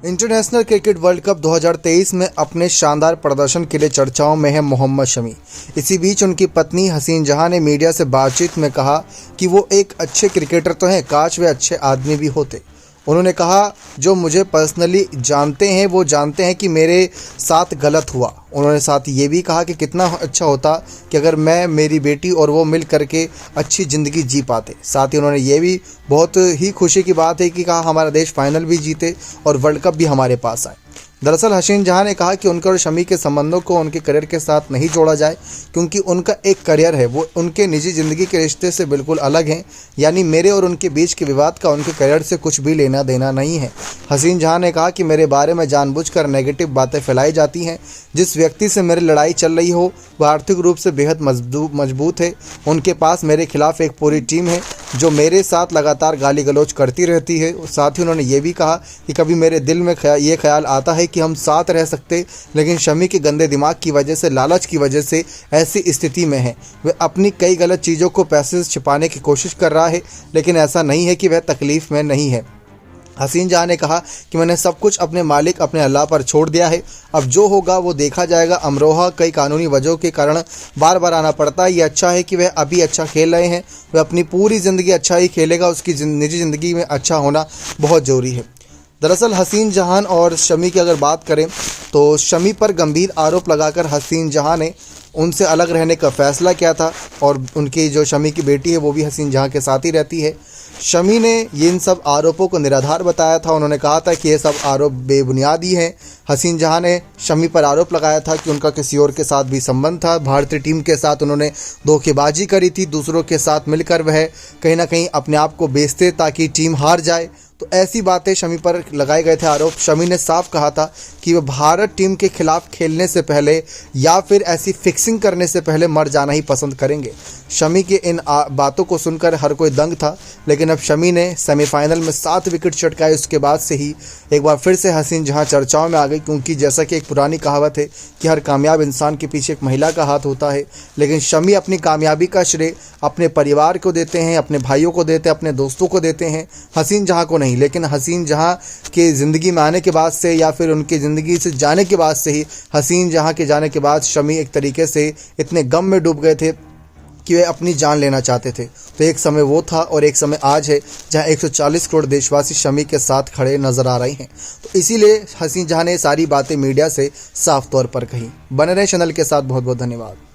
International cricket world cup 2023 में अपने शानदार प्रदर्शन के लिए चर्चाओं में है मोहम्मद शमी। इसी बीच उनकी पत्नी हसीन जहां ने मीडिया से बातचीत में कहा कि वो एक अच्छे क्रिकेटर तो हैं, काश वे अच्छे आदमी भी होते। उन्होंने कहा, जो मुझे पर्सनली जानते हैं वो जानते हैं कि मेरे साथ गलत हुआ। उन्होंने साथ ये भी कहा कि कितना अच्छा होता कि अगर मैं, मेरी बेटी और वो मिल करके अच्छी ज़िंदगी जी पाते। साथ ही उन्होंने ये भी बहुत ही खुशी की बात है कि कहा हमारा देश फाइनल भी जीते और वर्ल्ड कप भी हमारे पास आए। दरअसल हसीन जहां ने कहा कि उनके और शमी के संबंधों को उनके करियर के साथ नहीं जोड़ा जाए, क्योंकि उनका एक करियर है, वो उनके निजी ज़िंदगी के रिश्ते से बिल्कुल अलग हैं। यानी मेरे और उनके बीच के विवाद का उनके करियर से कुछ भी लेना देना नहीं है। हसीन जहां ने कहा कि मेरे बारे में जानबूझकर नेगेटिव बातें फैलाई जाती हैं। जिस व्यक्ति से मेरी लड़ाई चल रही हो वह आर्थिक रूप से बेहद मजबूत है। उनके पास मेरे खिलाफ एक पूरी टीम है जो मेरे साथ लगातार गाली गलौज करती रहती है। साथ ही उन्होंने ये भी कहा कि कभी मेरे दिल में ये ख्याल आता है कि हम साथ रह सकते, लेकिन शमी के गंदे दिमाग की वजह से, लालच की वजह से ऐसी स्थिति में है। वह अपनी कई गलत चीज़ों को पैसे से छिपाने की कोशिश कर रहा है, लेकिन ऐसा नहीं है कि वह तकलीफ़ में नहीं है। हसीन जहां ने कहा कि मैंने सब कुछ अपने मालिक अपने अल्लाह पर छोड़ दिया है, अब जो होगा वो देखा जाएगा। अमरोहा कई कानूनी वजहों के कारण बार बार आना पड़ता है। ये अच्छा है कि वह अभी अच्छा खेल रहे हैं, वह अपनी पूरी ज़िंदगी अच्छा ही खेलेगा। उसकी निजी ज़िंदगी में अच्छा होना बहुत ज़रूरी है। दरअसल हसीन जहां और शमी की अगर बात करें तो शमी पर गंभीर आरोप लगाकर हसीन जहां ने उनसे अलग रहने का फैसला किया था, और उनकी जो शमी की बेटी है वो भी हसीन जहां के साथ ही रहती है। शमी ने इन सब आरोपों को निराधार बताया था। उन्होंने कहा था कि ये सब आरोप बेबुनियादी हैं। हसीन जहां ने शमी पर आरोप लगाया था कि उनका किसी और के साथ भी संबंध था। भारतीय टीम के साथ उन्होंने धोखेबाजी करी थी, दूसरों के साथ मिलकर वह कहीं ना कहीं अपने आप को बेचते ताकि टीम हार जाए। तो ऐसी बातें शमी पर लगाए गए थे आरोप। शमी ने साफ कहा था कि वह भारत टीम के खिलाफ खेलने से पहले या फिर ऐसी फिक्सिंग करने से पहले मर जाना ही पसंद करेंगे। शमी के इन बातों को सुनकर हर कोई दंग था, लेकिन अब शमी ने सेमीफाइनल में 7 विकेट चटकाए। उसके बाद से ही एक बार फिर से हसीन जहां चर्चाओं में आ गई, क्योंकि जैसा कि एक पुरानी कहावत है कि हर कामयाब इंसान के पीछे एक महिला का हाथ होता है। लेकिन शमी अपनी कामयाबी का श्रेय अपने परिवार को देते हैं, अपने भाइयों को देते हैं, अपने दोस्तों को देते हैं, हसीन जहां को नहीं। लेकिन हसीन जहां के ज़िंदगी में आने के बाद से या फिर उनकी ज़िंदगी से जाने के बाद से ही, हसीन जहां के जाने के बाद शमी एक तरीके से इतने गम में डूब गए थे कि वे अपनी जान लेना चाहते थे। तो एक समय वो था और एक समय आज है जहां 140 करोड़ देशवासी शमी के साथ खड़े नजर आ रहे हैं। तो इसीलिए हसीन जहां ने सारी बातें मीडिया से साफ तौर पर कही। बने रहे चैनल के साथ। बहुत बहुत धन्यवाद।